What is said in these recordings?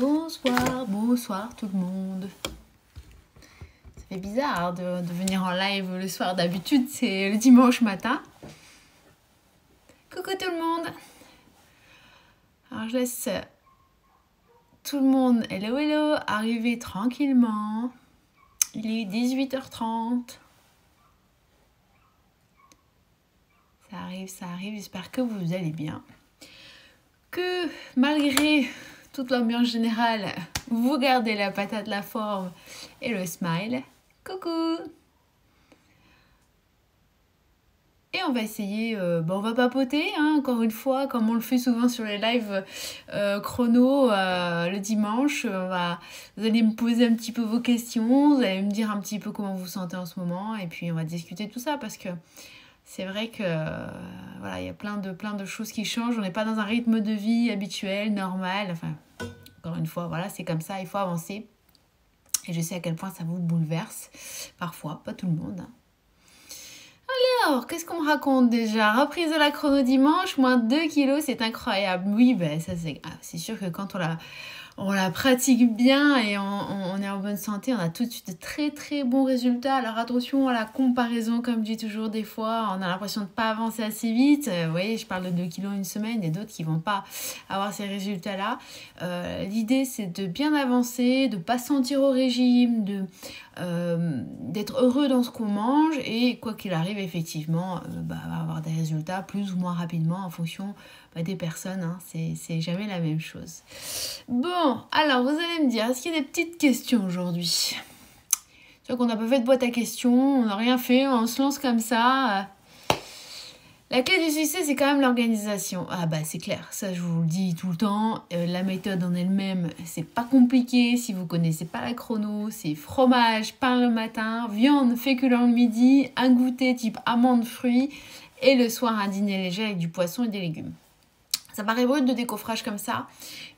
Bonsoir, bonsoir tout le monde. Ça fait bizarre de venir en live le soir. D'habitude, c'est le dimanche matin. Coucou tout le monde. Alors, je laisse tout le monde, hello, hello, arriver tranquillement. Il est 18h30. Ça arrive. J'espère que vous allez bien. Que malgré toute l'ambiance générale, vous gardez la patate, la forme et le smile. Coucou! Et on va essayer, on va papoter, hein, encore une fois, comme on le fait souvent sur les lives chrono le dimanche. Vous allez me poser un petit peu vos questions, vous allez me dire un petit peu comment vous vous sentez en ce moment, et puis on va discuter de tout ça, parce que c'est vrai que voilà, il y a plein de choses qui changent. On n'est pas dans un rythme de vie habituel, normal. Enfin, encore une fois, voilà, c'est comme ça, il faut avancer. Et je sais à quel point ça vous bouleverse. Parfois, pas tout le monde. Alors, qu'est-ce qu'on me raconte déjà? Reprise de la chrono dimanche, moins 2 kilos, c'est incroyable. Oui, ben ça c'est sûr que quand on la pratique bien et on est en bonne santé, on a tout de suite de très très bons résultats. Alors attention à la comparaison, comme je dis toujours des fois, on a l'impression de ne pas avancer assez vite. Vous voyez, je parle de 2 kilos une semaine, et d'autres qui ne vont pas avoir ces résultats-là. L'idée, c'est de bien avancer, de ne pas sentir au régime, d'être heureux dans ce qu'on mange, et quoi qu'il arrive, effectivement, avoir des résultats plus ou moins rapidement en fonction des personnes, hein. C'est jamais la même chose. Bon, alors vous allez me dire, est-ce qu'il y a des petites questions aujourd'hui? C'est vrai qu'on n'a pas fait de boîte à questions, on n'a rien fait, on se lance comme ça. La clé du succès, c'est quand même l'organisation. Ah bah c'est clair, ça je vous le dis tout le temps. La méthode en elle-même, c'est pas compliqué. Si vous connaissez pas la chrono, c'est fromage, pain le matin, viande, féculent le midi, un goûter type amandes, fruits, et le soir un dîner léger avec du poisson et des légumes. Ça paraît brut de décoffrage comme ça,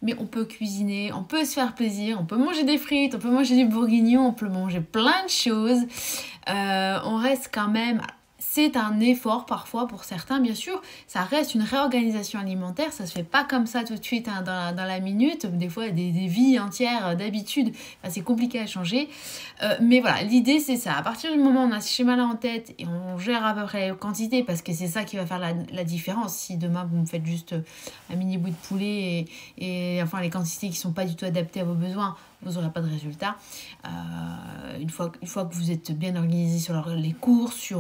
mais on peut cuisiner, on peut se faire plaisir, on peut manger des frites, on peut manger du bourguignon, on peut manger plein de choses. On reste quand même... C'est un effort parfois pour certains, bien sûr. Ça reste une réorganisation alimentaire. Ça se fait pas comme ça tout de suite, hein, dans la minute. Des fois, des vies entières d'habitude, c'est compliqué à changer. Mais voilà, l'idée, c'est ça. À partir du moment où on a ce schéma-là en tête et on gère à peu près les quantités, parce que c'est ça qui va faire la différence. Si demain, vous me faites juste un mini bout de poulet et enfin les quantités qui sont pas du tout adaptées à vos besoins, vous n'aurez pas de résultat. Une fois que vous êtes bien organisé sur les courses,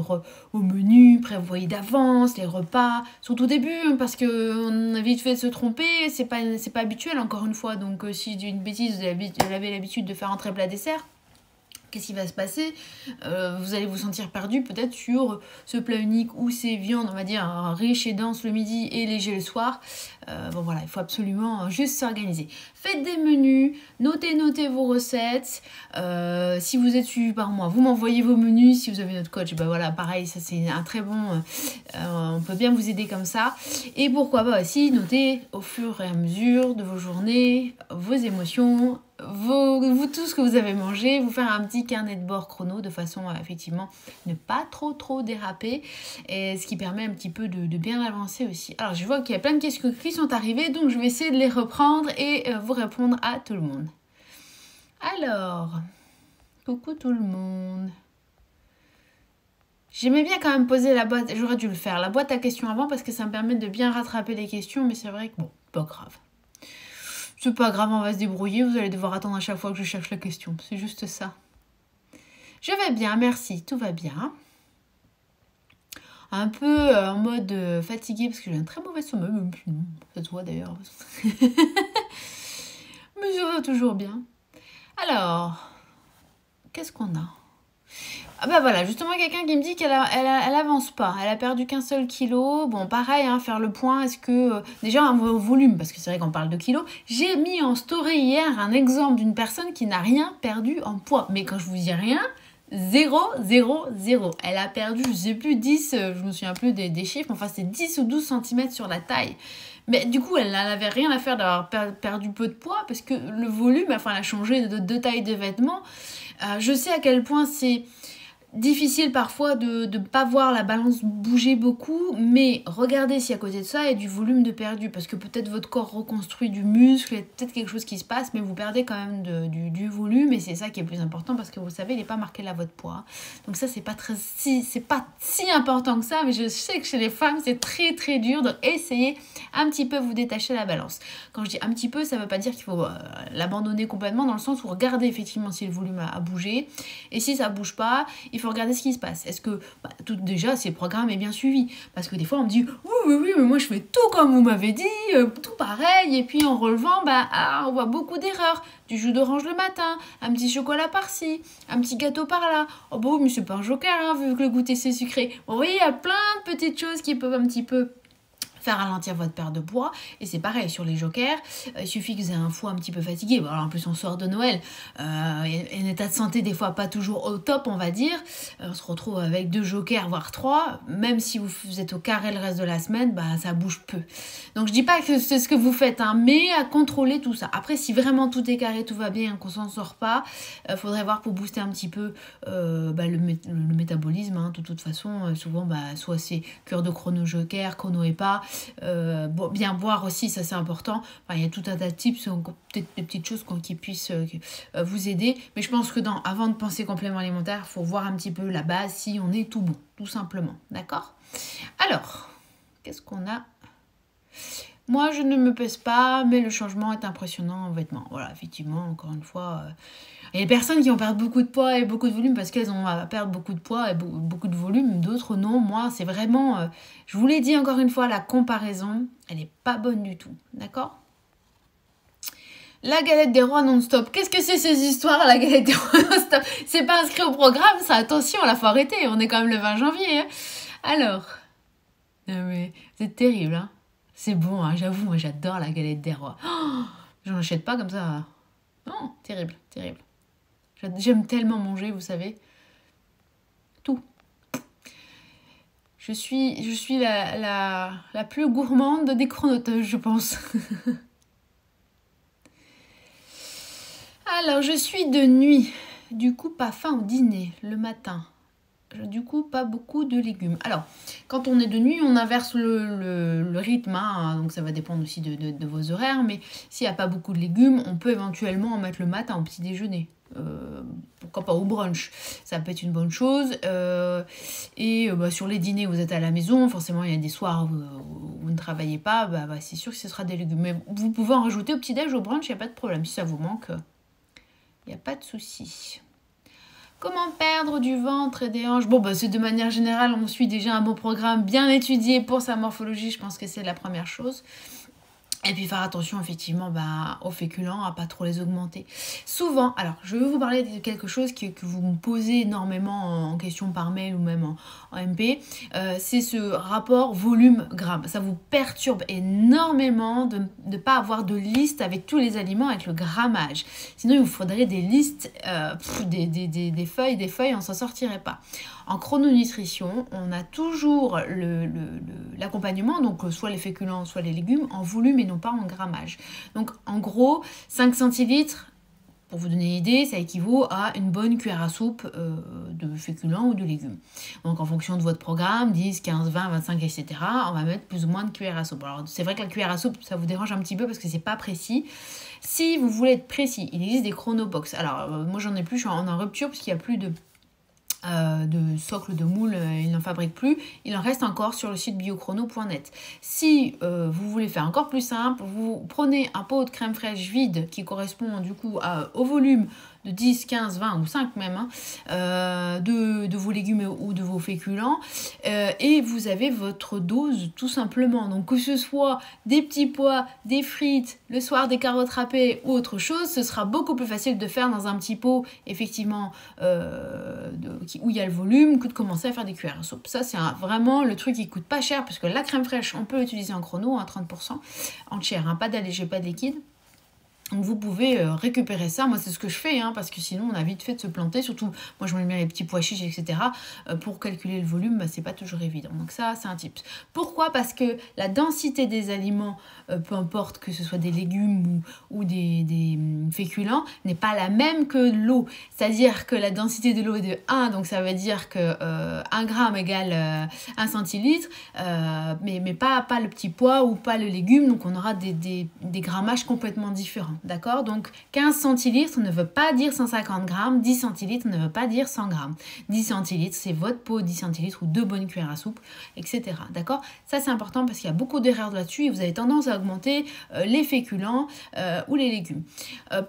au menu, prévoyez d'avance les repas, surtout au début, hein, parce qu'on a vite fait de se tromper, c'est pas habituel encore une fois. Donc si je dis une bêtise, vous avez l'habitude de faire entrée plat dessert, qu'est-ce qui va se passer? Vous allez vous sentir perdu peut-être sur ce plat unique ou ces viandes, on va dire, riches et denses le midi et légers le soir. Bon voilà, il faut absolument juste s'organiser. Faites des menus, notez vos recettes. Si vous êtes suivi par moi, vous m'envoyez vos menus. Si vous avez notre coach, voilà, pareil, ça c'est un très bon... on peut bien vous aider comme ça. Et pourquoi pas aussi noter au fur et à mesure de vos journées, vos émotions, vous tout ce que vous avez mangé, vous faire un petit carnet de bord chrono de façon à effectivement ne pas trop déraper, et ce qui permet un petit peu de bien avancer aussi. Alors je vois qu'il y a plein de questions qui sont arrivées, donc je vais essayer de les reprendre et vous répondre à tout le monde. Alors, coucou tout le monde. J'aimais bien quand même poser la boîte, j'aurais dû le faire, la boîte à questions avant, parce que ça me permet de bien rattraper les questions, mais c'est vrai que bon, pas grave. C'est pas grave, on va se débrouiller. Vous allez devoir attendre à chaque fois que je cherche la question. C'est juste ça. Je vais bien, merci. Tout va bien. Un peu en mode fatigué parce que j'ai un très mauvais sommeil. Ça se voit d'ailleurs. Mais ça va toujours bien. Alors, qu'est-ce qu'on a? Ah bah voilà, justement quelqu'un qui me dit qu'elle avance pas, elle a perdu qu'un seul kilo. Bon pareil, hein, faire le point, est-ce que... déjà un volume, parce que c'est vrai qu'on parle de kilos. J'ai mis en story hier un exemple d'une personne qui n'a rien perdu en poids. Mais quand je vous dis rien, 0, 0, 0. Elle a perdu, je sais plus, 10, je me souviens plus des chiffres, enfin c'est 10 ou 12 cm sur la taille. Mais du coup, elle n'avait rien à faire d'avoir perdu peu de poids, parce que le volume, enfin elle a changé de taille de vêtements. Je sais à quel point c'est... difficile parfois de ne pas voir la balance bouger beaucoup, mais regardez si à côté de ça il y a du volume de perdu, parce que peut-être votre corps reconstruit du muscle, il y a peut-être quelque chose qui se passe, mais vous perdez quand même du volume, et c'est ça qui est le plus important, parce que vous savez, il n'est pas marqué là votre poids. Donc ça, c'est pas si important que ça, mais je sais que chez les femmes, c'est très très dur, donc essayez un petit peu vous détacher la balance. Quand je dis un petit peu, ça ne veut pas dire qu'il faut l'abandonner complètement, dans le sens où regardez effectivement si le volume a bougé, et si ça bouge pas, il faut regarder ce qui se passe. Est-ce que, tout déjà, si le programme est bien suivi? Parce que des fois, on me dit, oui, mais moi, je fais tout comme vous m'avez dit, tout pareil. Et puis, en relevant, on voit beaucoup d'erreurs. Du jus d'orange le matin, un petit chocolat par-ci, un petit gâteau par-là. Oh, bon, mais c'est pas un joker, hein, vu que le goûter, c'est sucré. Bon, vous voyez, il y a plein de petites choses qui peuvent un petit peu faire ralentir votre perte de poids. Et c'est pareil sur les jokers, il suffit que vous ayez un foie un petit peu fatigué. Bon, alors en plus on sort de Noël, un état de santé des fois pas toujours au top, on va dire. On se retrouve avec 2 jokers voire 3, même si vous êtes au carré le reste de la semaine, ça bouge peu. Donc je dis pas que c'est ce que vous faites, hein, mais à contrôler tout ça. Après, si vraiment tout est carré, tout va bien, qu'on s'en sort pas, faudrait voir pour booster un petit peu le métabolisme, hein. De toute façon, souvent soit c'est cure de chrono joker, chrono EPA, bien boire aussi, ça c'est important. Enfin, il y a tout un tas de tips, peut-être des petites choses qui puissent vous aider, mais je pense que avant de penser complément alimentaire, il faut voir un petit peu la base, si on est tout bon, tout simplement, d'accord? Alors, qu'est-ce qu'on a? Moi, je ne me pèse pas, mais le changement est impressionnant en vêtements. Voilà, effectivement, encore une fois, il y a des personnes qui ont perdu beaucoup de poids et beaucoup de volume parce qu'elles ont à perdre beaucoup de poids et beaucoup de volume. D'autres, non. Moi, c'est vraiment... je vous l'ai dit encore une fois, la comparaison, elle n'est pas bonne du tout. D'accord? La galette des rois non-stop. Qu'est-ce que c'est ces histoires, la galette des rois non-stop? C'est pas inscrit au programme, ça. Attention, là, faut arrêter. On est quand même le 20 janvier. Hein. Alors... Non, mais c'est terrible, hein. C'est bon, hein, j'avoue, moi j'adore la galette des rois. Oh, j'en achète pas comme ça. Non, terrible, terrible. J'aime tellement manger, vous savez. Tout. Je suis la plus gourmande des chronoteuses, je pense. Alors, je suis de nuit. Du coup, pas faim au dîner, le matin. Du coup, pas beaucoup de légumes. Alors, quand on est de nuit, on inverse le rythme, hein, donc ça va dépendre aussi de vos horaires, mais s'il n'y a pas beaucoup de légumes, on peut éventuellement en mettre le matin au petit déjeuner. Pourquoi pas au brunch, ça peut être une bonne chose. Sur les dîners, vous êtes à la maison, forcément il y a des soirs où vous ne travaillez pas, c'est sûr que ce sera des légumes. Mais vous pouvez en rajouter au petit déj, au brunch, il n'y a pas de problème. Si ça vous manque, il n'y a pas de souci. Comment perdre du ventre et des hanches? Bon, c'est de manière générale, on suit déjà un bon programme bien étudié pour sa morphologie. Je pense que c'est la première chose. Et puis faire attention effectivement aux féculents, à pas trop les augmenter. Souvent, alors je vais vous parler de quelque chose que vous me posez énormément en question par mail ou même en MP. C'est ce rapport volume-gramme. Ça vous perturbe énormément de ne pas avoir de liste avec tous les aliments, avec le grammage. Sinon, il vous faudrait des listes, des feuilles, on s'en sortirait pas. En chrononutrition, on a toujours l'accompagnement, donc soit les féculents, soit les légumes, en volume et non pas en grammage. Donc en gros, 5 centilitres, pour vous donner une idée, ça équivaut à une bonne cuillère à soupe de féculents ou de légumes. Donc en fonction de votre programme, 10, 15, 20, 25, etc., on va mettre plus ou moins de cuillère à soupe. Alors c'est vrai que la cuillère à soupe, ça vous dérange un petit peu parce que c'est pas précis. Si vous voulez être précis, il existe des chronobox. Alors moi j'en ai plus, je suis en rupture parce qu'il n'y a plus de socle de moule, il n'en fabrique plus. Il en reste encore sur le site biochrono.net. Si vous voulez faire encore plus simple, vous prenez un pot de crème fraîche vide qui correspond du coup au volume de 10, 15, 20 ou 5 même, de vos légumes ou de vos féculents, et vous avez votre dose tout simplement. Donc que ce soit des petits pois, des frites, le soir des carottes râpées ou autre chose, ce sera beaucoup plus facile de faire dans un petit pot effectivement où il y a le volume que de commencer à faire des cuillères à soupe. Ça c'est vraiment le truc qui coûte pas cher, parce que la crème fraîche on peut l'utiliser en chrono à 30% entière, pas d'allégé, pas de liquide. Donc vous pouvez récupérer ça, moi c'est ce que je fais, parce que sinon on a vite fait de se planter, surtout moi je me mets les petits pois chiches, etc. Pour calculer le volume, c'est pas toujours évident. Donc ça c'est un tip. Pourquoi? Parce que la densité des aliments, peu importe que ce soit des légumes ou des féculents, n'est pas la même que l'eau. C'est-à-dire que la densité de l'eau est de 1, donc ça veut dire que 1 gramme égale 1 centilitre, mais pas le petit pois ou pas le légume, donc on aura des grammages complètement différents. D'accord? Donc 15 centilitres ne veut pas dire 150 grammes, 10 centilitres ne veut pas dire 100 grammes. 10 centilitres, c'est votre pot, 10 centilitres ou 2 bonnes cuillères à soupe, etc. D'accord? Ça c'est important parce qu'il y a beaucoup d'erreurs là-dessus et vous avez tendance à augmenter les féculents ou les légumes.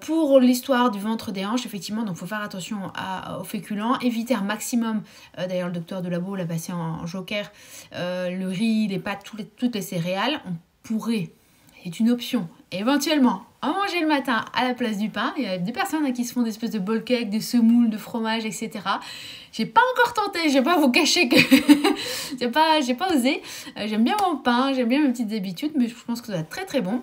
Pour l'histoire du ventre des hanches, effectivement, donc il faut faire attention aux féculents, éviter un maximum, d'ailleurs le docteur de labo l'a passé en joker, le riz, les pâtes, toutes les céréales. On pourrait, c'est une option, éventuellement en manger le matin à la place du pain. Il y a des personnes qui se font des espèces de bol cake, de semoules, de fromage, etc. J'ai pas encore tenté, je vais pas vous cacher que j'ai pas osé. J'aime bien mon pain, j'aime bien mes petites habitudes, mais je pense que ça va être très très bon.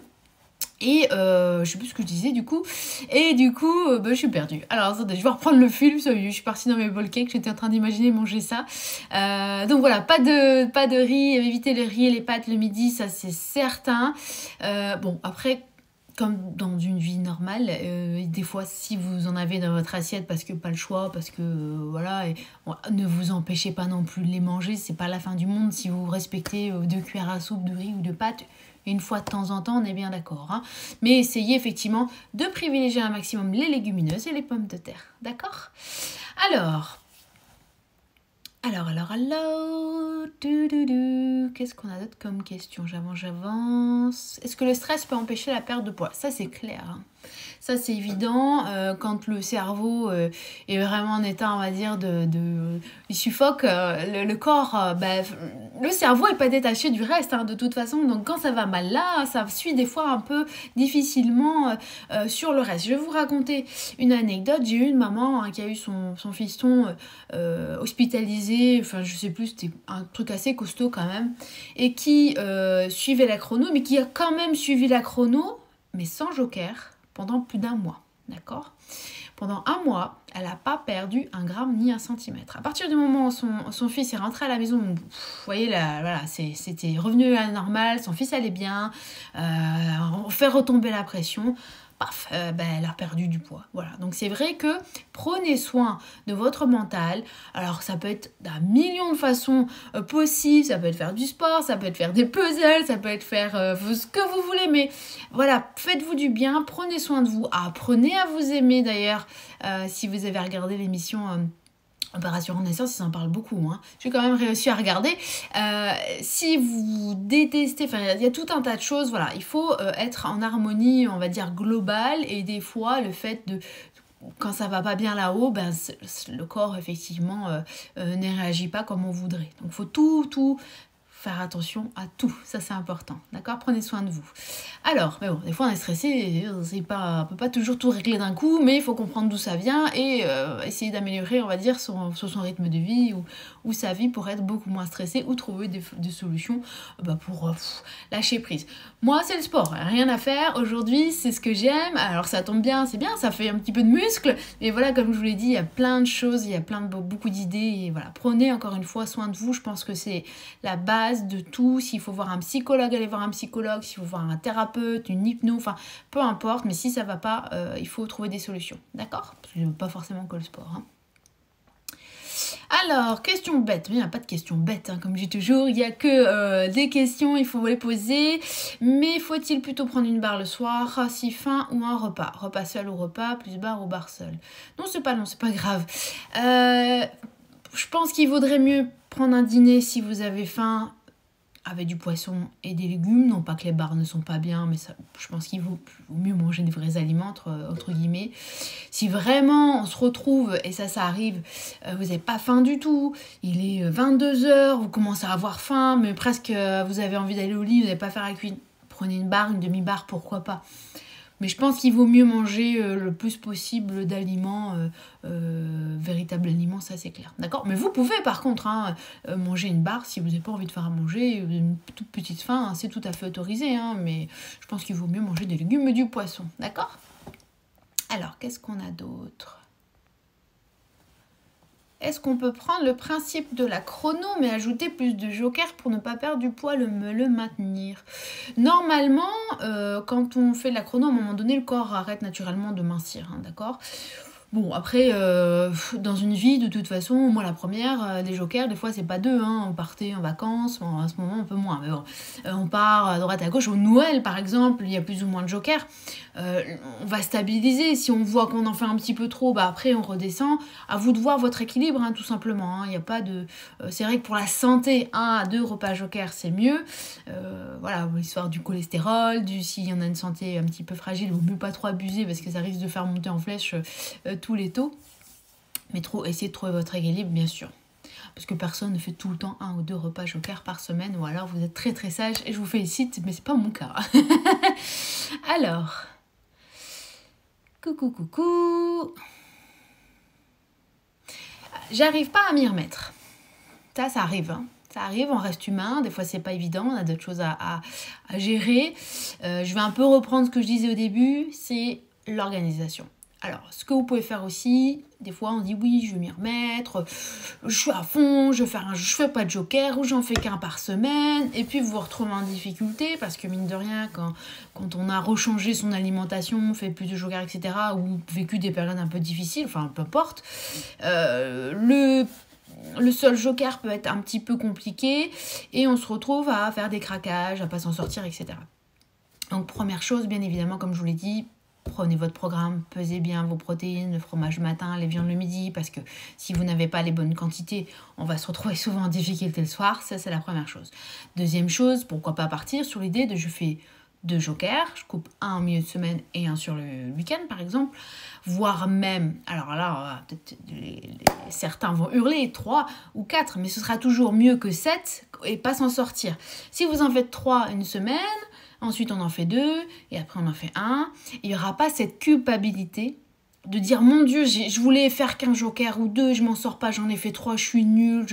Et je sais plus ce que je disais du coup. Et du coup, je suis perdue. Alors attendez, je vais reprendre le film. Je suis partie dans mes bol cakes. J'étais en train d'imaginer manger ça. Donc voilà, pas de riz. Éviter le riz et les pâtes le midi, ça c'est certain. Bon, après, comme dans une vie normale, des fois si vous en avez dans votre assiette parce que pas le choix, parce que voilà, ne vous empêchez pas non plus de les manger, c'est pas la fin du monde si vous respectez 2 cuillères à soupe de riz ou de pâtes. Une fois de temps en temps, on est bien d'accord. Mais essayez effectivement de privilégier un maximum les légumineuses et les pommes de terre. D'accord? Alors, qu'est-ce qu'on a d'autre comme question? J'avance. Est-ce que le stress peut empêcher la perte de poids? Ça, c'est clair. Ça, c'est évident. Quand le cerveau est vraiment en état, on va dire, il suffoque, le corps, le cerveau n'est pas détaché du reste, de toute façon. Donc, quand ça va mal là, ça suit des fois un peu difficilement sur le reste. Je vais vous raconter une anecdote. J'ai eu une maman qui a eu son fiston hospitalisé. Enfin, je sais plus, c'était un truc assez costaud quand même. Et qui suivait la chrono, mais qui a quand même suivi la chrono, mais sans joker, pendant plus d'1 mois, d'accord? Pendant 1 mois, elle n'a pas perdu 1 gramme ni 1 centimètre. À partir du moment où son fils est rentré à la maison, vous voyez, voilà, c'était revenu à la normale, son fils allait bien, on fait retomber la pression, paf, elle a perdu du poids. Voilà. Donc c'est vrai que prenez soin de votre mental. Alors ça peut être d'un million de façons possibles, ça peut être faire du sport, ça peut être faire des puzzles, ça peut être faire ce que vous voulez, mais voilà, faites-vous du bien, prenez soin de vous, apprenez à vous aimer d'ailleurs. Si vous avez regardé l'émission Opération Renaissance, ils en parlent beaucoup. J'ai quand même réussi à regarder. Si vous détestez, il y a tout un tas de choses. Voilà, il faut être en harmonie, on va dire globale. Et des fois, le fait de quand ça va pas bien là-haut, le corps effectivement ne réagit pas comme on voudrait. Donc, il faut tout faire attention à tout, ça c'est important, d'accord? Prenez soin de vous. Alors, mais bon, des fois on est stressé, on peut pas toujours tout régler d'un coup, mais il faut comprendre d'où ça vient et essayer d'améliorer, on va dire, son rythme de vie ou sa vie pour être beaucoup moins stressé ou trouver des solutions pour lâcher prise. Moi, c'est le sport, rien à faire. Aujourd'hui, c'est ce que j'aime. Alors, ça tombe bien, c'est bien, ça fait un petit peu de muscle. Et voilà, comme je vous l'ai dit, il y a plein de choses, il y a beaucoup d'idées. Et voilà, prenez encore une fois soin de vous. Je pense que c'est la base de tout. S'il faut voir un psychologue, allez voir un psychologue. S'il faut voir un thérapeute, une hypno, enfin, peu importe. Mais si ça va pas, il faut trouver des solutions. D'accord? Parce que pas forcément que le sport. Alors, question bête, mais il n'y a pas de questions bêtes, comme je dis toujours, il n'y a que des questions, il faut les poser, mais faut-il plutôt prendre une barre le soir, si faim ou un repas? Repas seul ou repas, plus barre ou barre seule? Non, c'est pas grave. Je pense qu'il vaudrait mieux prendre un dîner si vous avez faim, avec du poisson et des légumes, non pas que les barres ne sont pas bien, mais ça, je pense qu'il vaut mieux manger des vrais aliments, entre guillemets. Si vraiment on se retrouve, et ça arrive, vous n'avez pas faim du tout, il est 22h, vous commencez à avoir faim, mais presque vous avez envie d'aller au lit, vous n'allez pas faire la cuisine, prenez une barre, une demi-barre, pourquoi pas. Mais je pense qu'il vaut mieux manger le plus possible d'aliments, véritables aliments, ça c'est clair. D'accord? Mais vous pouvez par contre manger une barre si vous n'avez pas envie de faire à manger, une toute petite faim, c'est tout à fait autorisé. Mais je pense qu'il vaut mieux manger des légumes et du poisson. D'accord? Alors, qu'est-ce qu'on a d'autre? Est-ce qu'on peut prendre le principe de la chrono, mais ajouter plus de jokers pour ne pas perdre du poids, le maintenir? Normalement, quand on fait de la chrono, à un moment donné, le corps arrête naturellement de mincir, hein, d'accord? Bon, après, dans une vie, de toute façon, moi la première, des jokers, des fois c'est pas deux, hein, on partait en vacances, bon, à ce moment un peu moins, mais bon, on part à droite à gauche, au Noël par exemple, il y a plus ou moins de jokers, on va stabiliser, si on voit qu'on en fait un petit peu trop, bah après on redescend, à vous de voir votre équilibre, hein, tout simplement, hein, il n'y a pas de... c'est vrai que pour la santé, 1 à 2 repas jokers c'est mieux, voilà, histoire du cholestérol, s'il y en a une santé un petit peu fragile, il vaut mieux pas trop abuser parce que ça risque de faire monter en flèche tous les taux, mais essayez de trouver votre équilibre, bien sûr, parce que personne ne fait tout le temps 1 ou 2 repas jokers par semaine, ou alors vous êtes très très sage et je vous félicite, mais c'est pas mon cas. Alors, coucou, j'arrive pas à m'y remettre, ça arrive, hein. Ça arrive, on reste humain, des fois c'est pas évident, on a d'autres choses à gérer. Je vais un peu reprendre ce que je disais au début, c'est l'organisation. Alors, ce que vous pouvez faire aussi, des fois on dit oui, je vais m'y remettre, je suis à fond, je fais pas de joker ou j'en fais qu'un par semaine, et puis vous vous retrouvez en difficulté parce que mine de rien, quand on a rechangé son alimentation, fait plus de joker, etc., ou vécu des périodes un peu difficiles, enfin peu importe, le seul joker peut être un petit peu compliqué et on se retrouve à faire des craquages, à pas s'en sortir, etc. Donc première chose, bien évidemment, comme je vous l'ai dit, prenez votre programme, pesez bien vos protéines, le fromage le matin, les viandes le midi, parce que si vous n'avez pas les bonnes quantités, on va se retrouver souvent en difficulté le soir, ça c'est la première chose. Deuxième chose, pourquoi pas partir sur l'idée de je fais 2 jokers, je coupe un en milieu de semaine et un sur le week-end par exemple, voire même, alors là, peut-être certains vont hurler, 3 ou 4, mais ce sera toujours mieux que 7 et pas s'en sortir. Si vous en faites 3 une semaine, ensuite on en fait 2, et après on en fait 1, il n'y aura pas cette culpabilité de dire mon Dieu, je voulais faire qu'un joker ou 2, je m'en sors pas, j'en ai fait 3, je suis nulle,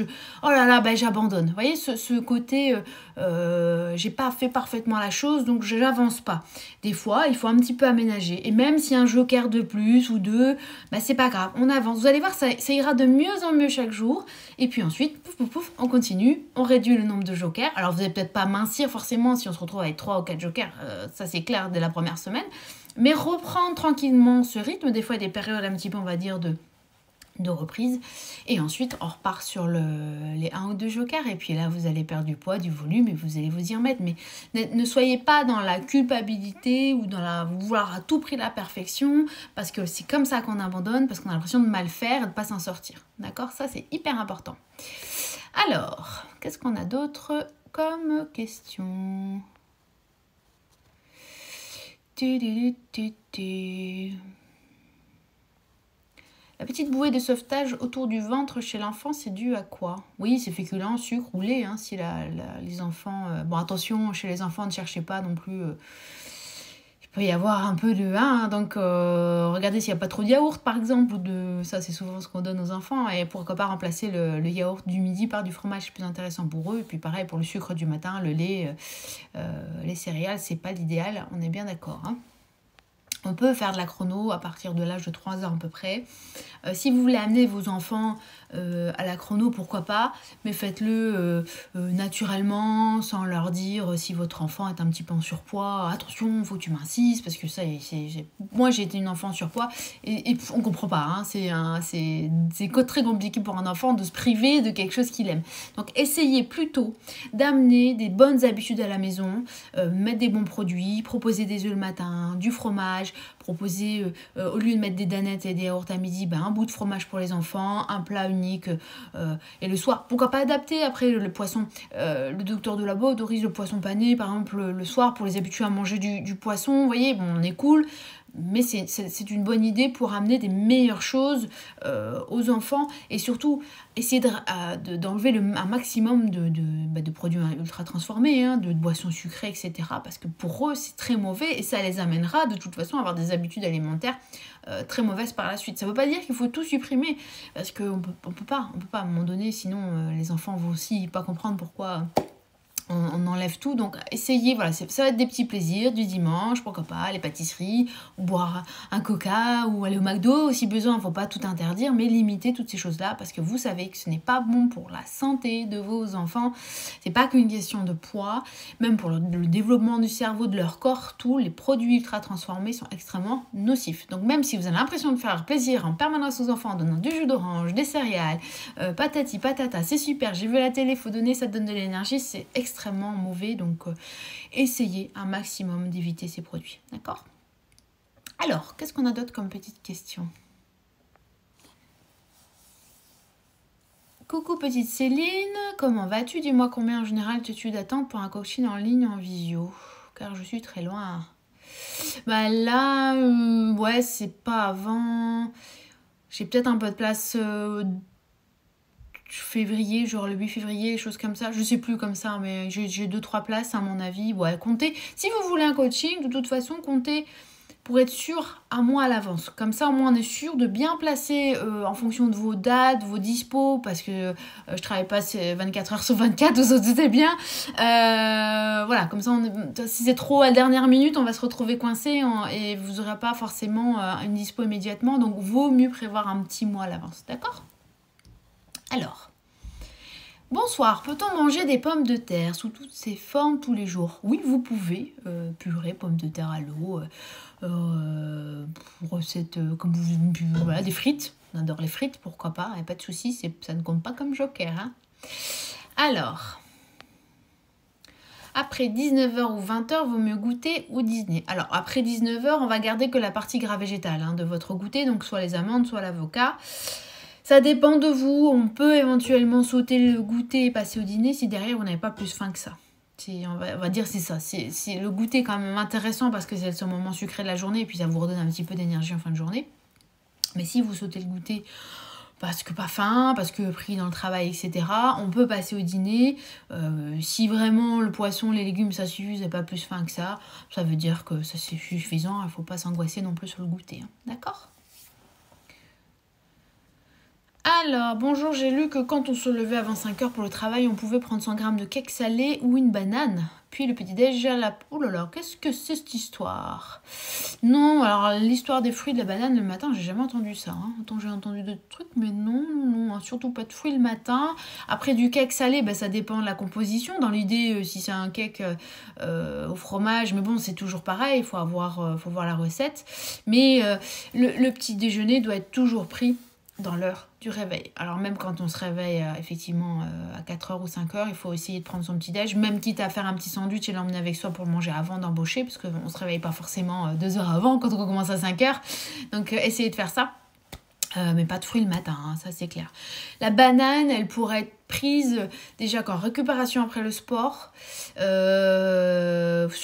oh là là, ben j'abandonne. Vous voyez, ce côté, j'ai pas fait parfaitement la chose, donc je n'avance pas. Des fois, il faut un petit peu aménager. Et même si un joker de plus ou 2, ben c'est pas grave, on avance. Vous allez voir, ça ira de mieux en mieux chaque jour. Et puis ensuite, pouf, pouf, pouf, on continue, on réduit le nombre de jokers. Alors vous n'allez peut-être pas mincir forcément si on se retrouve avec 3 ou 4 jokers, ça c'est clair dès la première semaine. Mais reprendre tranquillement ce rythme, des fois des périodes un petit peu, on va dire, de reprise. Et ensuite, on repart sur les 1 ou 2 jokers. Et puis là, vous allez perdre du poids, du volume et vous allez vous y remettre. Mais ne soyez pas dans la culpabilité ou dans vouloir à tout prix la perfection, parce que c'est comme ça qu'on abandonne, parce qu'on a l'impression de mal faire et de ne pas s'en sortir. D'accord? Ça, c'est hyper important. Alors, qu'est-ce qu'on a d'autre comme question? La petite bouée de sauvetage autour du ventre chez l'enfant, c'est dû à quoi? Oui, c'est féculent, sucre ou lait, hein, si les enfants... bon, attention, chez les enfants, ne cherchez pas non plus... il peut y avoir un peu de... Hein, donc, regardez s'il n'y a pas trop de yaourt, par exemple, ou ça, c'est souvent ce qu'on donne aux enfants, et pourquoi pas remplacer le yaourt du midi par du fromage, c'est plus intéressant pour eux. Et puis pareil, pour le sucre du matin, le lait, les céréales, c'est pas l'idéal, on est bien d'accord, hein. On peut faire de la chrono à partir de l'âge de 3 ans à peu près. Si vous voulez amener vos enfants à la chrono, pourquoi pas, mais faites-le naturellement, sans leur dire si votre enfant est un petit peu en surpoids. Attention, faut que tu m'insistes, parce que ça, moi j'ai été une enfant en surpoids et on comprend pas. Hein, c'est très compliqué pour un enfant de se priver de quelque chose qu'il aime. Donc essayez plutôt d'amener des bonnes habitudes à la maison, mettre des bons produits, proposer des œufs le matin, du fromage, proposer au lieu de mettre des danettes et des yaourts à midi, un bout de fromage pour les enfants, un plat unique et le soir, pourquoi pas adapter après le poisson, le docteur de labo autorise le poisson pané par exemple le soir pour les habituer à manger du poisson, vous voyez, bon on est cool, mais c'est une bonne idée pour amener des meilleures choses aux enfants et surtout essayer d'enlever un maximum de produits ultra transformés, hein, de boissons sucrées, etc. Parce que pour eux, c'est très mauvais et ça les amènera de toute façon à avoir des habitudes alimentaires très mauvaises par la suite. Ça ne veut pas dire qu'il faut tout supprimer parce qu'on peut pas à un moment donné, sinon les enfants vont aussi pas comprendre pourquoi on enlève tout. Donc essayez, voilà, ça va être des petits plaisirs du dimanche, pourquoi pas, les pâtisseries, ou boire un coca, ou aller au McDo si besoin. Il ne faut pas tout interdire, mais limiter toutes ces choses-là, parce que vous savez que ce n'est pas bon pour la santé de vos enfants. C'est pas qu'une question de poids, même pour le développement du cerveau, de leur corps, tous les produits ultra transformés sont extrêmement nocifs. Donc même si vous avez l'impression de faire plaisir en permanence aux enfants en donnant du jus d'orange, des céréales, patati patata, c'est super, j'ai vu la télé, faut donner, ça te donne de l'énergie, c'est extrêmement mauvais, donc essayez un maximum d'éviter ces produits, d'accord? Alors, qu'est-ce qu'on a d'autre comme petite question? Coucou petite Céline, comment vas-tu? Dis-moi combien en général tu d'attente pour un coaching en ligne en visio, car je suis très loin. Bah là, ouais, c'est pas avant. J'ai peut-être un peu de place février, genre le 8 février, choses comme ça. Je sais plus comme ça, mais j'ai 2-3 places à mon avis. Ouais, comptez. Si vous voulez un coaching, de toute façon, comptez pour être sûr un mois à l'avance. Comme ça, au moins, on est sûr de bien placer en fonction de vos dates, vos dispos, parce que je travaille pas 24 heures sur 24, vous en doutez bien. Voilà, comme ça, si c'est trop à la dernière minute, on va se retrouver coincé et vous n'aurez pas forcément une dispo immédiatement. Donc, vaut mieux prévoir un petit mois à l'avance. D'accord ? Alors, bonsoir, peut-on manger des pommes de terre sous toutes ses formes tous les jours? Oui, vous pouvez. Purée, pommes de terre à l'eau, recette comme vous... Voilà, des frites. On adore les frites, pourquoi pas, pas de souci, ça ne compte pas comme joker. Hein. Alors, après 19h ou 20h, vaut mieux goûter ou dîner. Alors, après 19h, on va garder que la partie gras végétale de votre goûter, donc soit les amandes, soit l'avocat. Ça dépend de vous, on peut éventuellement sauter le goûter et passer au dîner si derrière vous n'avez pas plus faim que ça. On va dire c'est ça, c'est le goûter quand même intéressant parce que c'est ce moment sucré de la journée et puis ça vous redonne un petit peu d'énergie en fin de journée. Mais si vous sautez le goûter parce que pas faim, parce que pris dans le travail, etc., on peut passer au dîner. Si vraiment le poisson, les légumes, ça suffit, vous n'avez pas plus faim que ça veut dire que ça c'est suffisant, il ne faut pas s'angoisser non plus sur le goûter. D'accord ? Alors, bonjour, j'ai lu que quand on se levait avant 5h pour le travail, on pouvait prendre 100 grammes de cake salé ou une banane. Puis le petit-déj à la... Oh là là, qu'est-ce que c'est cette histoire? Non, alors l'histoire des fruits de la banane le matin, j'ai jamais entendu ça. Hein. Attends, j'ai entendu d'autres trucs, mais non, surtout pas de fruits le matin. Après du cake salé, ça dépend de la composition. Dans l'idée, si c'est un cake au fromage, mais bon, c'est toujours pareil, il faut voir la recette. Mais le petit déjeuner doit être toujours pris dans l'heure du réveil. Alors même quand on se réveille effectivement à 4h ou 5h, il faut essayer de prendre son petit déj, même quitte à faire un petit sandwich et l'emmener avec soi pour le manger avant d'embaucher, parce qu'on ne se réveille pas forcément 2 heures avant quand on commence à 5h. Donc essayez de faire ça. Mais pas de fruits le matin, ça c'est clair. La banane, elle pourrait être prise déjà qu'en récupération après le sport, sur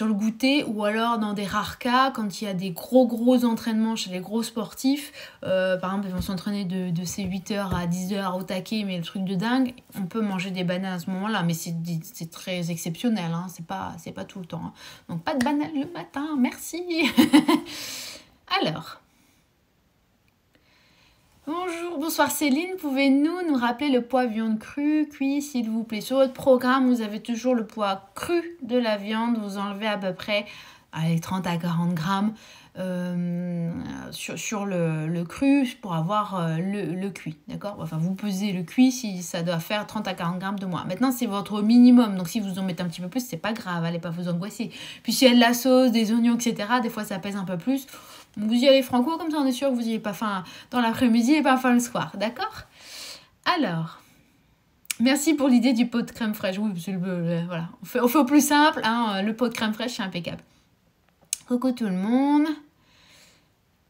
le goûter, ou alors dans des rares cas, quand il y a des gros entraînements chez les gros sportifs, par exemple ils vont s'entraîner de ces 8h à 10h au taquet, mais le truc de dingue, on peut manger des bananes à ce moment-là, mais c'est très exceptionnel, c'est pas tout le temps. Donc pas de banane le matin, merci. Alors... Bonsoir Céline, pouvez-vous nous rappeler le poids viande crue, cuit s'il vous plaît? Sur votre programme, vous avez toujours le poids cru de la viande, vous enlevez à peu près 30 à 40 grammes sur le cru pour avoir le cuit, d'accord? Enfin, vous pesez le cuit si ça doit faire 30 à 40 grammes de moins. Maintenant, c'est votre minimum, donc si vous en mettez un petit peu plus, c'est pas grave, allez pas vous angoisser. Puis s'il y a de la sauce, des oignons, etc., des fois ça pèse un peu plus. Vous y allez franco, comme ça on est sûr que vous n'ayez pas faim dans l'après-midi et pas faim le soir, d'accord? Alors, merci pour l'idée du pot de crème fraîche. Oui, voilà. On fait au plus simple, le pot de crème fraîche, c'est impeccable. Coucou tout le monde.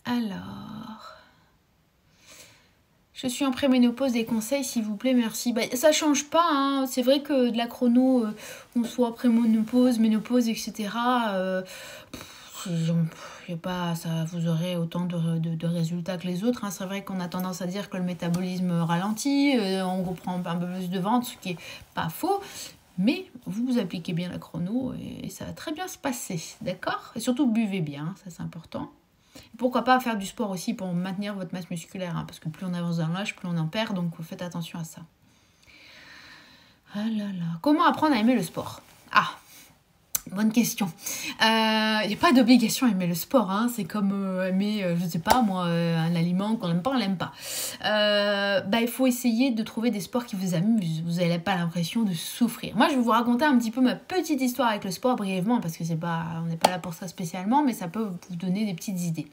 Alors, je suis en préménopause, des conseils s'il vous plaît, merci. Ça change pas, c'est vrai que de la chrono, qu'on soit préménopause, ménopause, etc., ça vous aurez autant de résultats que les autres. C'est vrai qu'on a tendance à dire que le métabolisme ralentit, on reprend un peu plus de ventre, ce qui est pas faux. Mais vous appliquez bien la chrono et ça va très bien se passer, d'accord? Et surtout buvez bien, ça c'est important. Et pourquoi pas faire du sport aussi pour maintenir votre masse musculaire, parce que plus on avance dans l'âge, plus on en perd, donc faites attention à ça. Ah là là. Comment apprendre à aimer le sport? Ah, bonne question. Il n'y a pas d'obligation à aimer le sport, hein. C'est comme aimer, je ne sais pas moi, un aliment qu'on n'aime pas, on l'aime pas. Il faut essayer de trouver des sports qui vous amusent. Vous n'avez pas l'impression de souffrir. Moi, je vais vous raconter un petit peu ma petite histoire avec le sport brièvement, parce que on n'est pas là pour ça spécialement, mais ça peut vous donner des petites idées.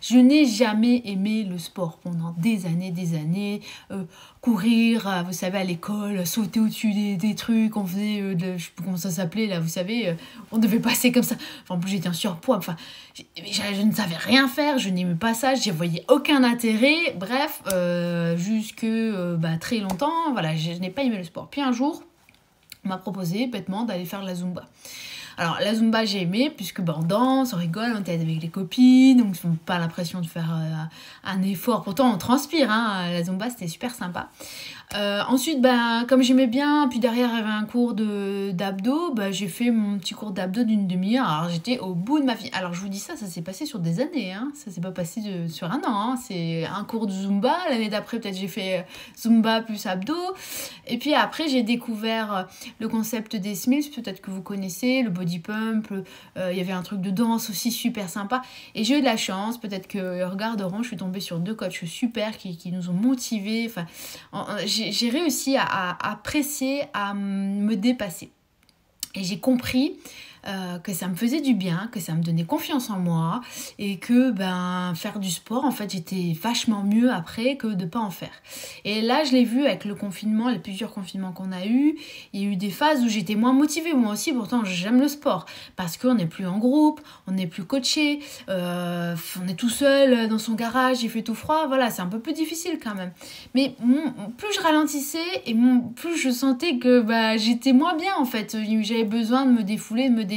Je n'ai jamais aimé le sport pendant des années. Courir, vous savez, à l'école, sauter au-dessus des trucs, on faisait, je sais plus comment ça s'appelait là, vous savez, on devait passer comme ça. Enfin, en plus, j'étais en surpoids, enfin, je ne savais rien faire, je n'aimais pas ça, je n'y voyais aucun intérêt. Bref, jusque très longtemps, voilà, je n'ai pas aimé le sport. Puis un jour, on m'a proposé bêtement d'aller faire de la Zumba. Alors, la Zumba, j'ai aimé, puisque on danse, on rigole, on était avec les copines, donc on n'a pas l'impression de faire un effort. Pourtant, on transpire, hein, la Zumba, c'était super sympa. Ensuite, comme j'aimais bien, puis derrière, il y avait un cours d'abdos, j'ai fait mon petit cours d'abdos d'une demi-heure. Alors, j'étais au bout de ma vie. Alors, je vous dis ça s'est passé sur des années, hein. Ça s'est pas passé sur un an, hein. C'est un cours de Zumba. L'année d'après, peut-être, j'ai fait Zumba plus abdos. Et puis après, j'ai découvert le concept des Smiths, peut-être que vous connaissez, le body pump. Il y avait un truc de danse aussi super sympa. Et j'ai eu de la chance, peut-être que regarderont, je suis tombée sur 2 coachs super qui nous ont motivés. Enfin, j'ai réussi à apprécier, à me dépasser. Et j'ai compris que ça me faisait du bien, que ça me donnait confiance en moi et que faire du sport, en fait, j'étais vachement mieux après que de pas en faire. Et là, je l'ai vu avec le confinement, les plusieurs confinements qu'on a eu. Il y a eu des phases où j'étais moins motivée. Moi aussi, pourtant, j'aime le sport parce qu'on n'est plus en groupe, on n'est plus coaché, on est tout seul dans son garage, il fait tout froid. Voilà, c'est un peu plus difficile quand même. Mais plus je ralentissais et plus je sentais que j'étais moins bien en fait. J'avais besoin de me défouler, de me décharger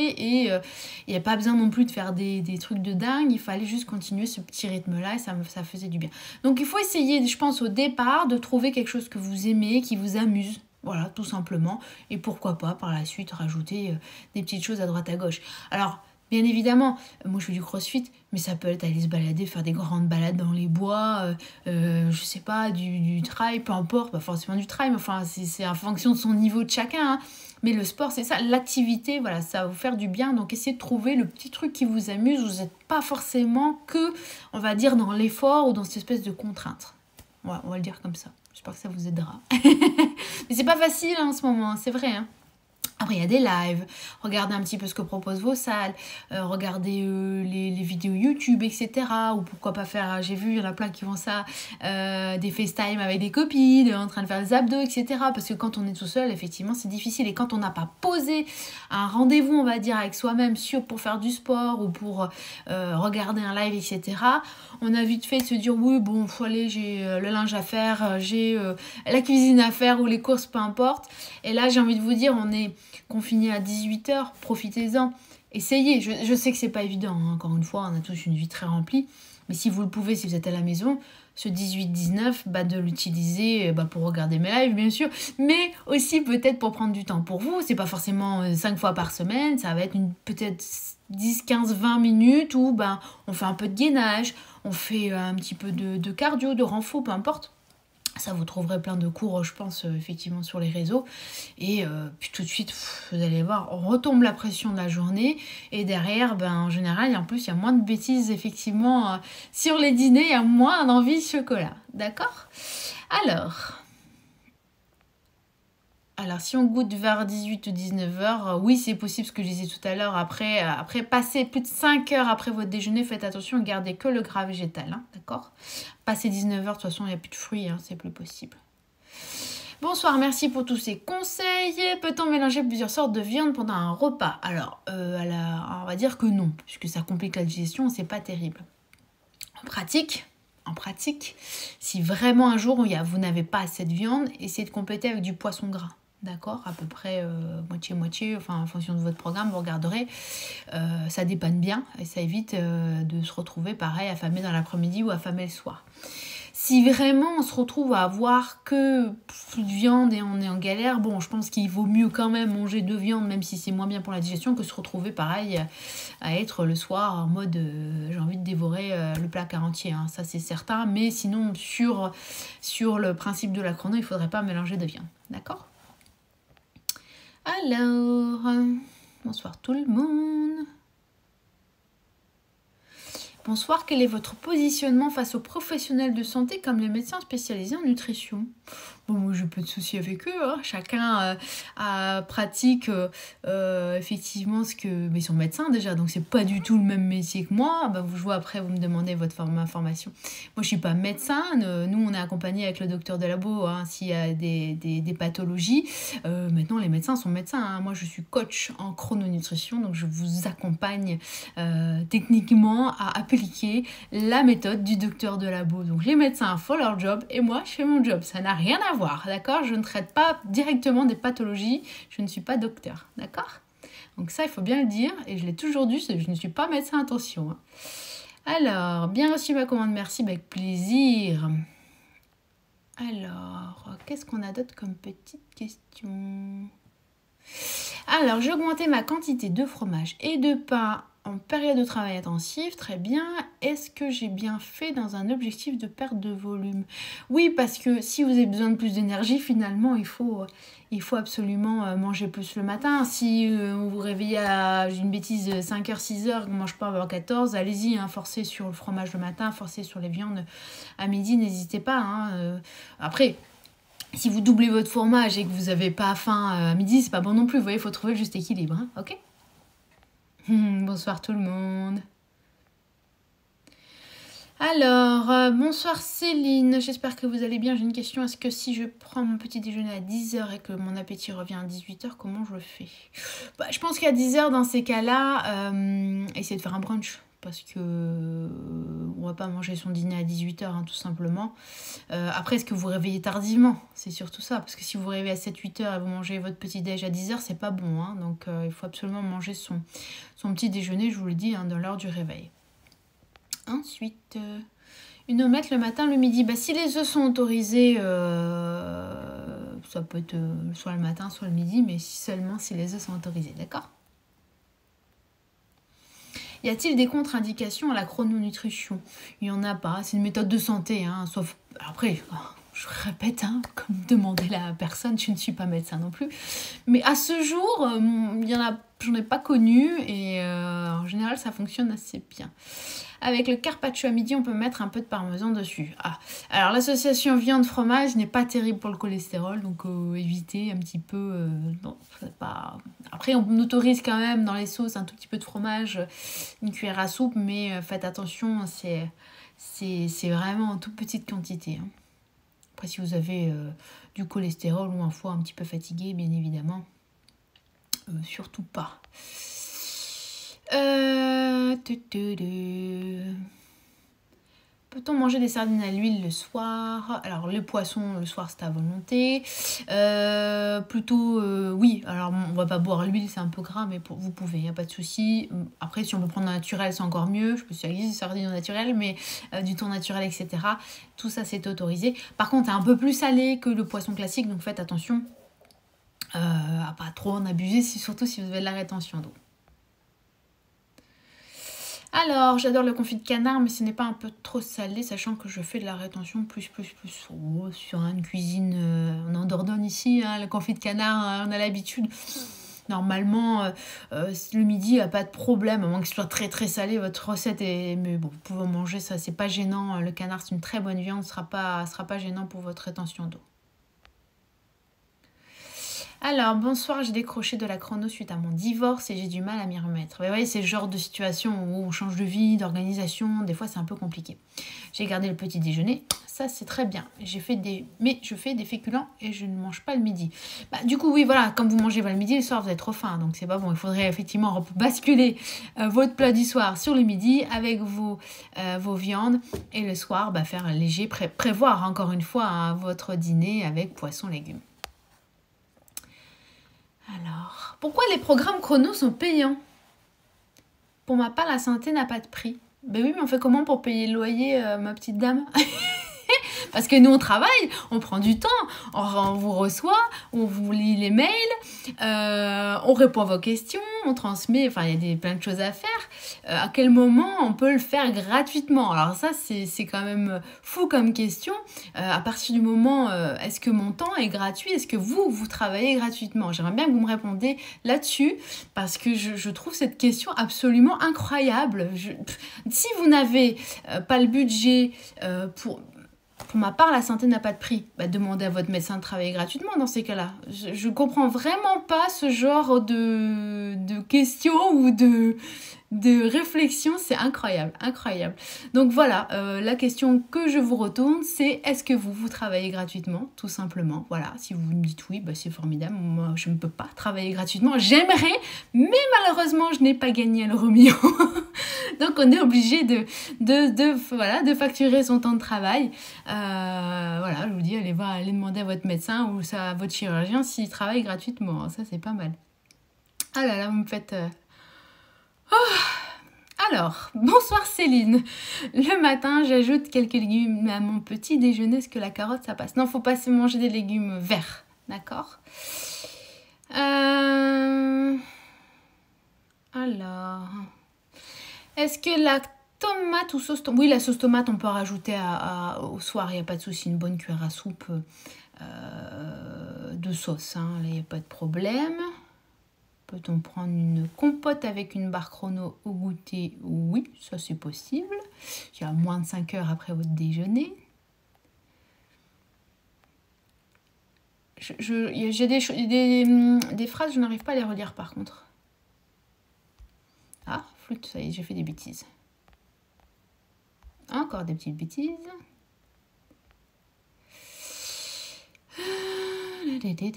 et il n'y a pas besoin non plus de faire des trucs de dingue. Il fallait juste continuer ce petit rythme-là et ça faisait du bien. Donc il faut essayer, je pense au départ, de trouver quelque chose que vous aimez, qui vous amuse. Voilà, tout simplement. Et pourquoi pas, par la suite, rajouter des petites choses à droite à gauche. Alors, bien évidemment, moi je fais du crossfit, mais ça peut être aller se balader, faire des grandes balades dans les bois, je sais pas, du trail, peu importe, pas forcément du trail, mais enfin c'est en fonction de son niveau de chacun, hein. Mais le sport, c'est ça, l'activité, voilà, ça va vous faire du bien, donc essayez de trouver le petit truc qui vous amuse, vous n'êtes pas forcément que, on va dire, dans l'effort ou dans cette espèce de contrainte. Voilà, on va le dire comme ça, j'espère que ça vous aidera. Mais c'est pas facile en ce moment, c'est vrai, hein. Après, il y a des lives, regardez un petit peu ce que proposent vos salles, regardez les vidéos YouTube, etc. Ou pourquoi pas faire, j'ai vu, il y en a plein qui font ça, des FaceTime avec des copines, en train de faire des abdos, etc. Parce que quand on est tout seul, effectivement, c'est difficile. Et quand on n'a pas posé un rendez-vous, on va dire, avec soi-même pour faire du sport ou pour regarder un live, etc., on a vite fait de se dire, oui, bon, faut aller, j'ai le linge à faire, j'ai la cuisine à faire ou les courses, peu importe. Et là, j'ai envie de vous dire, on est confiné à 18h, profitez-en, essayez. Je sais que c'est pas évident, hein. Encore une fois, on a tous une vie très remplie, mais si vous le pouvez, si vous êtes à la maison, ce 18-19, de l'utiliser pour regarder mes lives, bien sûr, mais aussi peut-être pour prendre du temps pour vous. C'est pas forcément 5 fois par semaine, ça va être peut-être 10, 15, 20 minutes où on fait un peu de gainage, on fait un petit peu de cardio, de renfort, peu importe. Ça, vous trouverez plein de cours, je pense, effectivement, sur les réseaux. Et puis tout de suite, vous allez voir, on retombe la pression de la journée. Et derrière, en général, en plus, il y a moins de bêtises, effectivement. Sur les dîners, il y a moins d'envie de chocolat. D'accord ? Alors, si on goûte vers 18 ou 19 heures, oui, c'est possible, ce que je disais tout à l'heure. Après passer plus de 5 heures après votre déjeuner, faites attention, gardez que le gras végétal, hein, d'accord ? Passer 19 heures, de toute façon, il n'y a plus de fruits, hein, c'est plus possible. Bonsoir, merci pour tous ces conseils. Peut-on mélanger plusieurs sortes de viande pendant un repas ? Alors, on va dire que non, puisque ça complique la digestion, c'est pas terrible. En pratique, si vraiment un jour vous n'avez pas assez de viande, essayez de compléter avec du poisson gras. D'accord, à peu près moitié-moitié, enfin en fonction de votre programme, vous regarderez, ça dépanne bien et ça évite de se retrouver pareil affamé dans l'après-midi ou affamé le soir. Si vraiment on se retrouve à avoir que plus de viande et on est en galère, bon, je pense qu'il vaut mieux quand même manger de viande, même si c'est moins bien pour la digestion, que se retrouver pareil à être le soir en mode j'ai envie de dévorer le plat entier, hein, ça c'est certain, mais sinon sur le principe de la chrono, il ne faudrait pas mélanger de viande, d'accord ? Alors, bonsoir tout le monde. Bonsoir, quel est votre positionnement face aux professionnels de santé comme les médecins spécialisés en nutrition? Bon, moi, j'ai pas de souci avec eux. Hein. Chacun pratique effectivement ce que... Mais ils sont médecins déjà, donc c'est pas du tout le même métier que moi. Bah, je vois après, vous me demandez votre information. Moi, je suis pas médecin. Nous, on est accompagné avec le docteur de labo hein, s'il y a des pathologies. Maintenant, les médecins sont médecins. Hein. Moi, je suis coach en chrononutrition, donc je vous accompagne techniquement à appliquer la méthode du docteur de labo. Donc, les médecins font leur job et moi, je fais mon job. Ça n'a rien à voir, d'accord? Je ne traite pas directement des pathologies, je ne suis pas docteur, d'accord? Donc ça, il faut bien le dire, et je l'ai toujours dit, je ne suis pas médecin, attention. Hein. Alors, bien reçu ma commande, merci, avec plaisir. Alors, qu'est-ce qu'on a d'autre comme petite question? Alors, j'ai augmenté ma quantité de fromage et de pain en période de travail intensif, très bien. Est-ce que j'ai bien fait dans un objectif de perte de volume? Oui, parce que si vous avez besoin de plus d'énergie, finalement, il faut absolument manger plus le matin. Si vous vous réveillez à, une bêtise, 5h, 6h, qu'on ne mange pas avant 14, allez-y, hein, forcez sur le fromage le matin, forcez sur les viandes à midi, n'hésitez pas. Hein, après... Si vous doublez votre fromage et que vous n'avez pas faim à midi, c'est pas bon non plus. Vous voyez, il faut trouver le juste équilibre. Hein, ok? Bonsoir tout le monde. Alors, bonsoir Céline. J'espère que vous allez bien. J'ai une question. Est-ce que si je prends mon petit déjeuner à 10h et que mon appétit revient à 18h, comment je le fais? Je pense qu'à 10h, dans ces cas-là, essayez de faire un brunch. Parce que on va pas manger son dîner à 18h, hein, tout simplement. Après, est-ce que vous vous réveillez tardivement? C'est surtout ça. Parce que si vous vous réveillez à 7-8h et vous mangez votre petit déj à 10h, c'est pas bon. Hein, donc, il faut absolument manger son petit déjeuner, je vous le dis, hein, dans l'heure du réveil. Ensuite, une omelette le matin, le midi. Si les œufs sont autorisés, ça peut être soit le matin, soit le midi, mais seulement si les œufs sont autorisés, d'accord? Y a-t-il des contre-indications à la chrononutrition? Il n'y en a pas, c'est une méthode de santé, hein, sauf... Après, je répète, hein, comme demandait la personne, je ne suis pas médecin non plus. Mais à ce jour, j'en ai pas connu et en général, ça fonctionne assez bien. Avec le carpaccio à midi, on peut mettre un peu de parmesan dessus. Ah, alors l'association viande-fromage n'est pas terrible pour le cholestérol, donc évitez un petit peu... non, c'est pas... Après, on autorise quand même dans les sauces un tout petit peu de fromage, une cuillère à soupe, mais faites attention, c'est vraiment en toute petite quantité. Hein. Après, si vous avez du cholestérol ou un foie un petit peu fatigué, bien évidemment, surtout pas. Peut-on manger des sardines à l'huile le soir? Alors, le poisson, le soir, c'est à volonté. Plutôt, oui. Alors, on va pas boire l'huile, c'est un peu gras, mais vous pouvez, il n'y a pas de souci. Après, si on peut prendre un naturel, c'est encore mieux. Je peux dire des sardines au naturel, mais du thon naturel, etc. Tout ça, c'est autorisé. Par contre, c'est un peu plus salé que le poisson classique, donc faites attention à pas trop en abuser, surtout si vous avez de la rétention d'eau. Alors, j'adore le confit de canard, mais ce n'est pas un peu trop salé, sachant que je fais de la rétention plus. Sur une cuisine, on en Dordogne ici, hein, le confit de canard, on a l'habitude. Normalement, le midi, il n'y a pas de problème, à moins que ce soit très très salé, votre recette est... Mais bon, vous pouvez en manger, ça, c'est pas gênant. Le canard, c'est une très bonne viande, ce sera pas gênant pour votre rétention d'eau. Alors, bonsoir, j'ai décroché de la chrono suite à mon divorce et j'ai du mal à m'y remettre. Vous voyez, c'est le genre de situation où on change de vie, d'organisation, des fois c'est un peu compliqué. J'ai gardé le petit déjeuner, ça c'est très bien. Mais je fais des féculents et je ne mange pas le midi. Du coup, oui, voilà, quand vous mangez le midi, le soir vous avez trop faim, donc c'est pas bon. Il faudrait effectivement basculer votre plat du soir sur le midi avec vos viandes et le soir, faire léger, prévoir encore une fois hein, votre dîner avec poisson, légumes. Alors, pourquoi les programmes chrono sont payants? Pour ma part, la santé n'a pas de prix. Ben oui, mais on fait comment pour payer le loyer, ma petite dame? Parce que nous, on travaille, on prend du temps, on vous reçoit, on vous lit les mails, on répond à vos questions, on transmet, enfin, il y a plein de choses à faire. À quel moment on peut le faire gratuitement? Alors ça, c'est quand même fou comme question. À partir du moment, est-ce que mon temps est gratuit? Est-ce que vous travaillez gratuitement? J'aimerais bien que vous me répondiez là-dessus, parce que je trouve cette question absolument incroyable. Si vous n'avez pas le budget pour ma part, la santé n'a pas de prix. Bah, demandez à votre médecin de travailler gratuitement dans ces cas-là. Je comprends vraiment pas ce genre de questions ou de réflexion. C'est incroyable, incroyable. Donc voilà, la question que je vous retourne, c'est est-ce que vous travaillez gratuitement? Tout simplement. Voilà, si vous me dites oui, bah, c'est formidable. Moi, je ne peux pas travailler gratuitement. J'aimerais, mais malheureusement, je n'ai pas gagné à l'euro million. Donc on est obligé de facturer son temps de travail. Voilà, je vous dis, allez demander à votre médecin ou à votre chirurgien s'il travaille gratuitement. Ça, c'est pas mal. Ah là là, vous me faites... Alors, bonsoir Céline. Le matin, j'ajoute quelques légumes à mon petit déjeuner. Est-ce que la carotte, ça passe? Non, faut pas se manger des légumes verts. D'accord. Alors... Est-ce que la tomate ou sauce tomate... Oui, la sauce tomate, on peut rajouter au soir, il n'y a pas de souci. Une bonne cuillère à soupe de sauce, hein. Là, il n'y a pas de problème. Peut-on prendre une compote avec une barre chrono au goûter? Oui, ça c'est possible. Il y a moins de 5 heures après votre déjeuner. J'ai des phrases, je n'arrive pas à les relire par contre. Ah, flûte, ça y est, j'ai fait des bêtises. Encore des petites bêtises.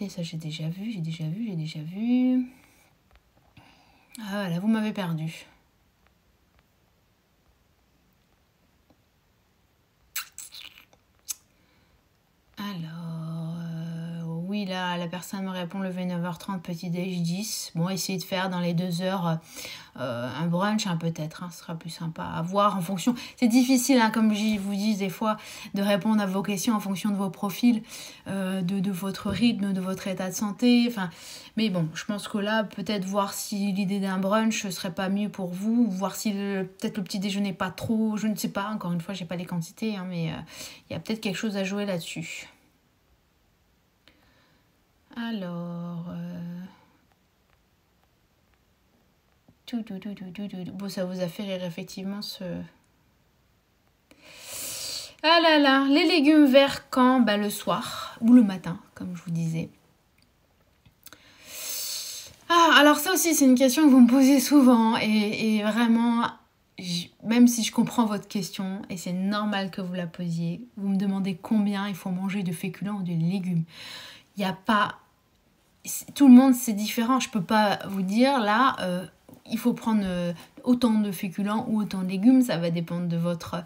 Ça j'ai déjà vu. Ah voilà, vous m'avez perdu. Alors, oui, là, la personne me répond lever 9h30, petit déj 10. Bon, essayez de faire dans les 2 heures un brunch, hein, peut-être. Hein, ce sera plus sympa à voir en fonction. C'est difficile, hein, comme je vous dis des fois, de répondre à vos questions en fonction de vos profils, de votre rythme, de votre état de santé. Enfin, mais bon, je pense que là, peut-être voir si l'idée d'un brunch ne serait pas mieux pour vous. Voir si peut-être le petit déjeuner pas trop. Je ne sais pas, encore une fois, j'ai pas les quantités, hein, mais il y a peut-être quelque chose à jouer là-dessus. Alors... Bon, ça vous a fait rire, effectivement, ce... Ah là là, les légumes verts quand? Bah, le soir ou le matin, comme je vous disais. Ah, alors ça aussi, c'est une question que vous me posez souvent et vraiment, même si je comprends votre question, et c'est normal que vous la posiez, vous me demandez combien il faut manger de féculents ou de légumes. Il n'y a pas... Tout le monde, c'est différent. Je ne peux pas vous dire, là, il faut prendre autant de féculents ou autant de légumes. Ça va dépendre de votre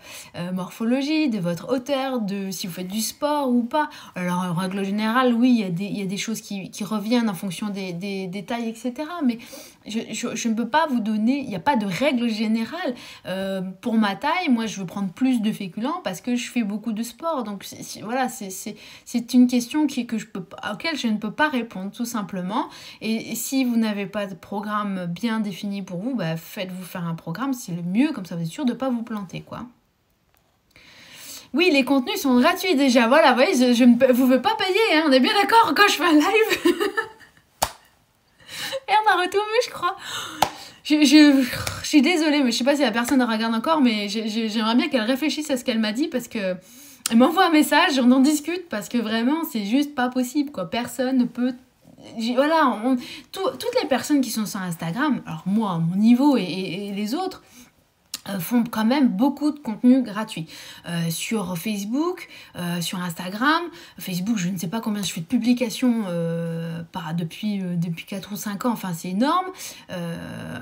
morphologie, de votre hauteur, de si vous faites du sport ou pas. Alors, en règle générale, oui, il y a des choses qui reviennent en fonction des tailles, etc. Mais je ne peux pas vous donner... Il n'y a pas de règle générale. Pour ma taille, moi, je veux prendre plus de féculents parce que je fais beaucoup de sport. Donc, voilà, c'est une question auquel je ne peux pas répondre, tout simplement. Et si vous n'avez pas de programme bien défini pour vous, bah, faites-vous faire un programme, c'est le mieux, comme ça vous êtes sûr de ne pas vous planter, quoi. Oui, les contenus sont gratuits déjà, voilà, vous voyez, je ne vous veux pas payer, hein, on est bien d'accord quand je fais un live. Et on a retourné, je crois. Je suis désolée, mais je sais pas si la personne regarde encore, mais j'aimerais bien qu'elle réfléchisse à ce qu'elle m'a dit, parce que elle m'envoie un message, on en discute, parce que vraiment, c'est juste pas possible, quoi. Personne ne peut... Voilà, toutes les personnes qui sont sur Instagram, alors moi, à mon niveau et les autres, font quand même beaucoup de contenu gratuit. Sur Facebook, sur Instagram. Facebook, je ne sais pas combien je fais de publications depuis 4 ou 5 ans, enfin c'est énorme.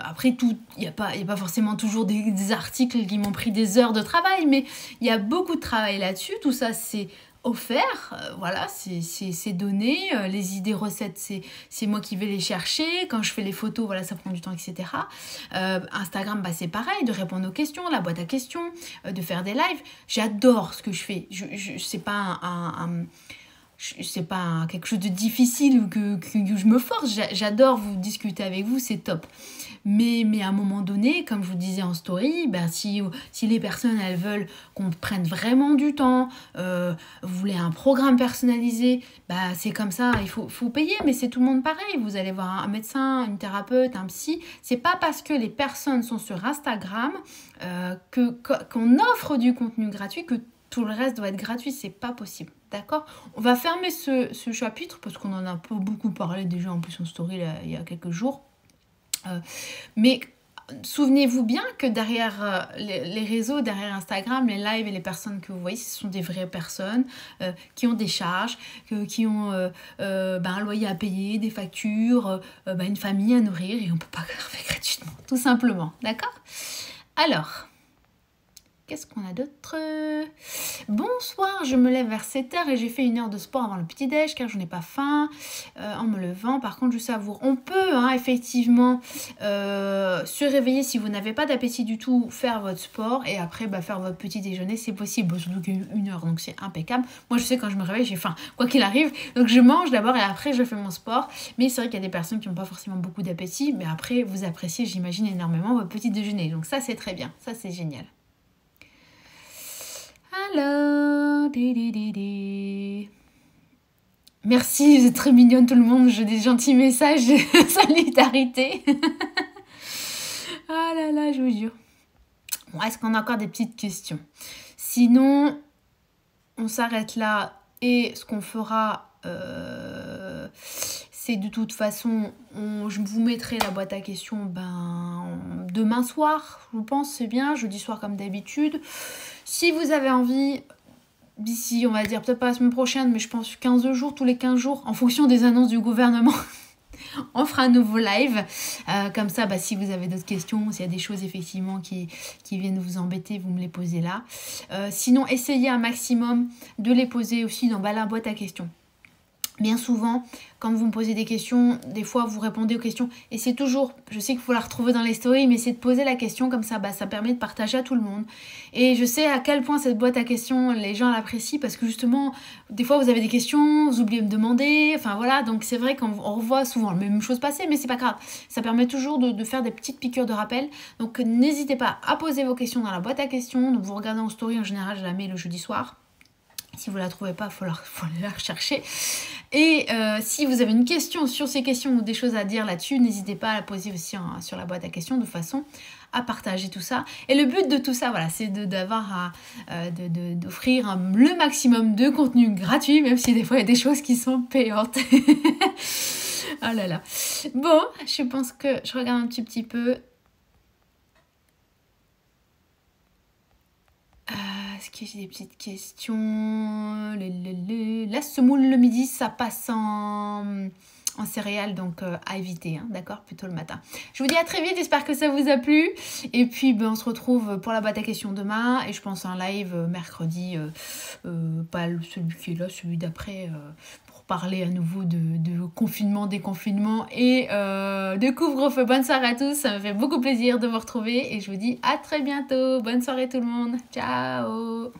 Après, il n'y a pas forcément toujours des articles qui m'ont pris des heures de travail, mais il y a beaucoup de travail là-dessus. Tout ça, c'est offert, voilà, c'est donné, les idées recettes, c'est moi qui vais les chercher, quand je fais les photos, voilà, ça prend du temps, etc. Instagram, bah, c'est pareil, de répondre aux questions, la boîte à questions, de faire des lives, j'adore ce que je fais, c'est pas c'est pas quelque chose de difficile ou que je me force, j'adore vous discuter avec vous, c'est top. Mais à un moment donné, comme je vous disais en story, ben si les personnes elles veulent qu'on prenne vraiment du temps, vous voulez un programme personnalisé, bah c'est comme ça, il faut payer, mais c'est tout le monde pareil. Vous allez voir un médecin, une thérapeute, un psy. C'est pas parce que les personnes sont sur Instagram qu'on offre du contenu gratuit que tout le reste doit être gratuit, c'est pas possible. D'accord? On va fermer ce chapitre parce qu'on en a pas beaucoup parlé déjà en plus en story là, il y a quelques jours. Mais souvenez-vous bien que derrière les réseaux, derrière Instagram, les lives et les personnes que vous voyez, ce sont des vraies personnes qui ont des charges, qui ont un loyer à payer, des factures, une famille à nourrir et on ne peut pas faire gratuitement, tout simplement. D'accord? Alors... qu'est-ce qu'on a d'autre? Bonsoir, je me lève vers 7h et j'ai fait 1 heure de sport avant le petit-déj car je n'ai pas faim en me levant. Par contre, je savoure. On peut effectivement se réveiller si vous n'avez pas d'appétit du tout, faire votre sport et après faire votre petit déjeuner, c'est possible. Surtout qu'1 heure, donc c'est impeccable. Moi, je sais quand je me réveille, j'ai faim, quoi qu'il arrive. Donc, je mange d'abord et après, je fais mon sport. Mais c'est vrai qu'il y a des personnes qui n'ont pas forcément beaucoup d'appétit. Mais après, vous appréciez, j'imagine, énormément votre petit déjeuner. Donc, ça, c'est très bien. Ça, c'est génial. Alors, merci, vous êtes très mignonne tout le monde, j'ai des gentils messages de solidarité. Ah là là, je vous jure. Bon, est-ce qu'on a encore des petites questions? Sinon, on s'arrête là et ce qu'on fera, c'est de toute façon, je vous mettrai la boîte à questions demain soir, je pense, c'est bien, jeudi soir comme d'habitude. Si vous avez envie, d'ici, on va dire, peut-être pas la semaine prochaine, mais je pense 15 jours, tous les 15 jours, en fonction des annonces du gouvernement, on fera un nouveau live. Comme ça, si vous avez d'autres questions, s'il y a des choses effectivement qui viennent vous embêter, vous me les posez là. Sinon, essayez un maximum de les poser aussi dans la boîte à questions. Bien souvent, quand vous me posez des questions, des fois vous répondez aux questions et c'est toujours, je sais qu'il faut la retrouver dans les stories, mais c'est de poser la question comme ça, ça permet de partager à tout le monde. Et je sais à quel point cette boîte à questions, les gens l'apprécient parce que justement, des fois vous avez des questions, vous oubliez de me demander, enfin voilà, donc c'est vrai qu'on revoit souvent la même chose passer, mais c'est pas grave. Ça permet toujours de faire des petites piqûres de rappel. Donc n'hésitez pas à poser vos questions dans la boîte à questions. Donc vous regardez en story, en général je la mets le jeudi soir. Si vous ne la trouvez pas, il faut aller la rechercher. Et si vous avez une question sur ces questions ou des choses à dire là-dessus, n'hésitez pas à la poser aussi sur la boîte à questions de façon à partager tout ça. Et le but de tout ça, voilà, c'est d'offrir le maximum de contenu gratuit, même si des fois il y a des choses qui sont payantes. Oh là là. Bon, je pense que je regarde un petit peu. Est-ce que j'ai des petites questions? La semoule le midi, ça passe en céréales, donc à éviter, d'accord? Plutôt le matin. Je vous dis à très vite, j'espère que ça vous a plu. Et puis, on se retrouve pour la boîte à questions demain. Et je pense un live mercredi, pas celui qui est là, celui d'après, pour parler à nouveau de confinement, déconfinement et de couvre-feu. Bonne soirée à tous, ça me fait beaucoup plaisir de vous retrouver. Et je vous dis à très bientôt. Bonne soirée tout le monde. Ciao!